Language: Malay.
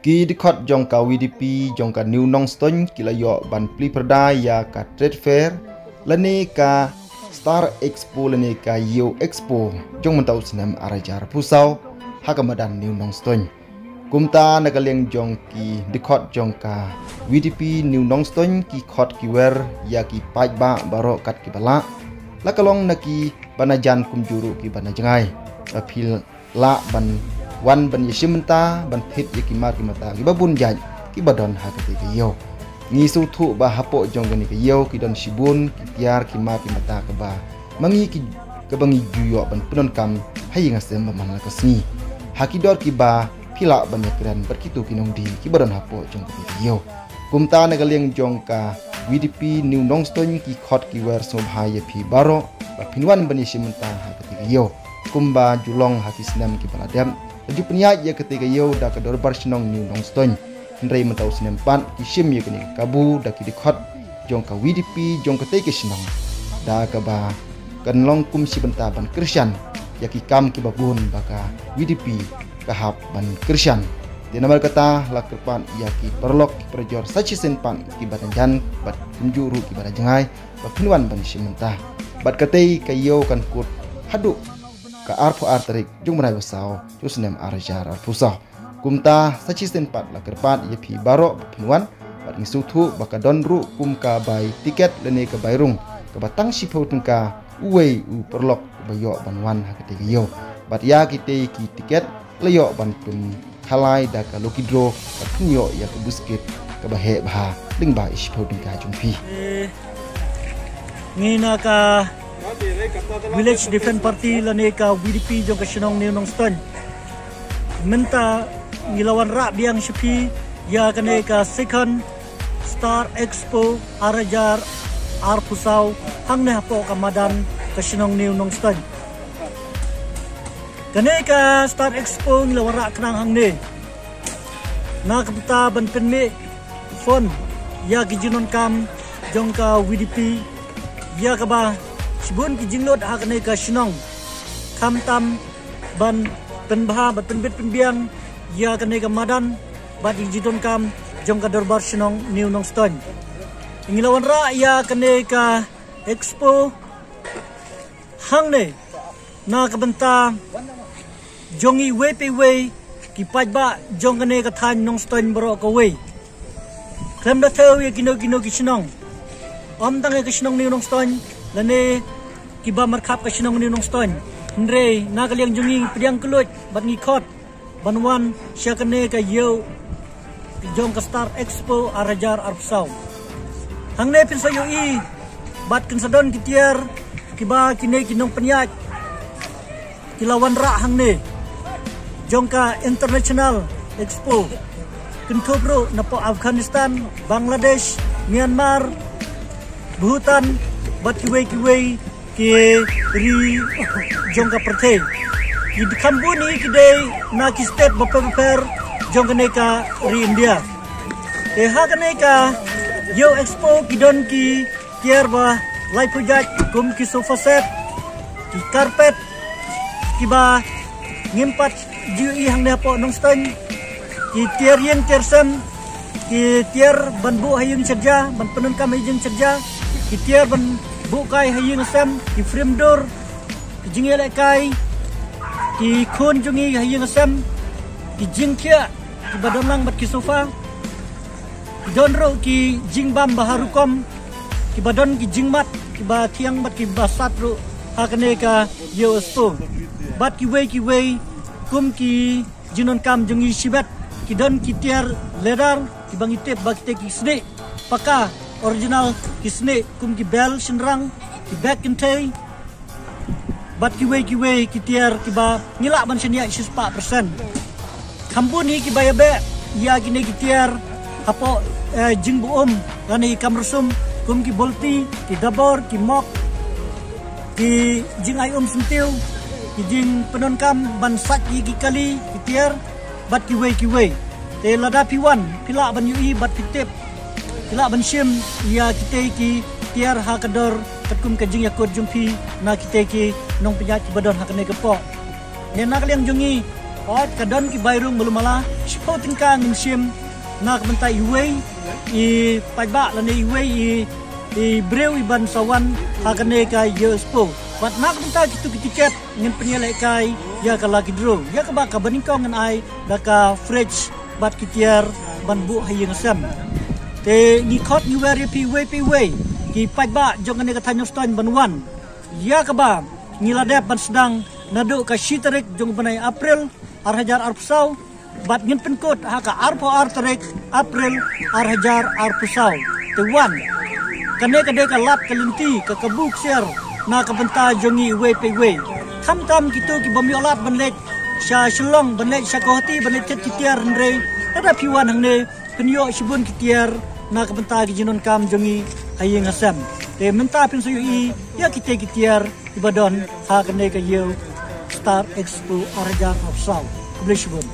Ki dikot jong ka WDP jong ka New Nong Ston kilayo ban pli perda ya ka trade fair lani ka Star Expo lani ka Yo Expo jong mentau senam arajar pusau hakamadan New Nong Ston kumta nagaleng jong ki dikot jong ka WDP New Nong Ston ki khot ki wer ya ki paj ba baro kat ki bala lakalong naki banajan kumjuru ki banajangai apil la ban wan ban yeshimenta ban phit yekimar ki mata ki babun jaj ki badon hakati ki yo ngi su thu ba hapo jong gani ki yo ki don shibun ki tiar ki ma ki mata ka ba mangi ki ka bangi juyo ban punon kam hayi ngasem man la kasni hakidor ki ba phila ban yakran berkitu ki nong di ki badon hapo jong ki yo kumta nagaleng jong ka WDP New Nong Ston ki khot ki wer sobha ye phi baro ba pinwan ban yeshimenta hakati ki yo kumba julong hakisnam ki baladam Jadi peniak ya ketika yo dah ke dorbar senong New Nong Ston Hendrai mentau senempan kisim ya kini kabu dah ki dikot jong ka WDP jong ka teke senong dah ke ba kan long kum si benta ban Krisyan ya ki kam ki babun baka WDP kahap ban Krisyan di nama kata lakerpan ya ki perlok ki perjor saci senpan ki badanjan bat kunjuru ki badajangai ba pinwan ban simenta bat katei kayo kan kut haduk ka arpo arterik jung menai besau jus nem arjar arpusah kumta saci senpat la kerpat ye pi baro pinuan bat ngisutu baka donru kum ka bai tiket lene ka bairung ka batang sipau tengka uwei u perlok bayo banwan hakete yo bat ya kite ki tiket leyo ban pun halai da ka lokidro ka kunyo ya ka buskit ka bahe bah ding ba isipau tengka jumpi ngina ka Village Defense Party lani ka WDP jong kasinong New Nong Ston menta ngilawan rak biang sepi ya kene ka second Star Expo arajar arpusau hang ne hapo kamadan kasinong New Nong Ston kene ka Star Expo ngilawan rak kenang hang ne na kapta ban penme phone ya gijinon kam jong ka WDP ya ka ba Sibun ki jinglot hak ne ka sinong kam tam ban penbha bat penbit penbiang ya ka ne ka madan bat jidon kam jong ka dorbar sinong New Nong Ston ingilawan ra ya ka ne ka expo hang ne na ka benta jongi we pe we ki paj ba jong ka ne ka than Nong Ston bro ka we klem da theu ya kino ki sinong om tang ka sinong New Nong Ston lane kiba markap ka sinong New Nong Ston Andre nagaliang jungi pediang kelut bat ngikot banwan sya kene ka yo jong ka Star Expo arajar arpsau hang ne pin sayo i bat kensadon kitiar kiba kine kinong penyat kilawan ra hang ne jong ka International Expo kentobro napo Afghanistan Bangladesh Myanmar Bhutan bat kiwe ki ri jong ka perthe di kambuni kidai na ki state baper jong ka ri India te ha ka yo expo kidon ki kierba lai project kum ki sofa set ki carpet ki ba ngimpat ji hang ne po Nong Ston ki tier yen tersem ki tier ban bu hayung cerja ban penun kam hayung cerja ki tier ban bukai hayung asam ki frame door ki jingel kai ki khon jungi hayung asam ki jingkia ki badonang bat ki sofa ki donro ki jingbam baharukom ki badon ki jingmat ki ba tiang bat ki basat ru hakane ka yo expo bat ki we kum ki jinon kam jungi sibat ki don ki tiar ledar ki bangite bakte ki sne paka original kisne kum ki bel sinrang ki back and tay bat ki we ki tiar ki ba ngila ban senia 4% kambuni ki bayabe ya ki ne ki tiar apo jingbu gani kamrusum kum ki bolti ki dabor ki mok ki jingai sentiu ki jing penon kam ban sat ki kali ki tiar bat ki we te lada piwan pila ban yui bat pitip Kila bansim ya kita ki tiar hakador ketkum kejing yakut jumpi na kita ki nong penyat badon hakane kepo. Ne nak liang jungi Ot kadon ki bayrung belumala spotin ka ngin sim nak mentai iwe I paiba lane iwe I breu iban sawan hakane ka yespo wat nak mentai kitu tiket ngin penyelek kai ya kala kidro ya ka ba ka baningkong ngan ai daka fridge bat kitiar ban bu hayeng sam te ni khot ni wari pi we ki paiba jong ne ka tanyo ston banwan ya ka ba ngiladep ban sedang nadu ka shitarik jong banai April arhajar arpsau bat ngin penkot haka arpo artarik April arhajar arpsau te wan kane kade ka lap kalinti ka kabuk ser na ka benta jongi we kam gitu ki bomiolat banlek sya shlong banlek sya kohti banlek tiar ndre ada piwan hangne penyo sibun kitiar na ka benta ki jinon kam jongi hayeng asam te menta pin suyu I ya kitiar ibadon ha kane ka yew Star Expo Arhajar Arpsau Blisbon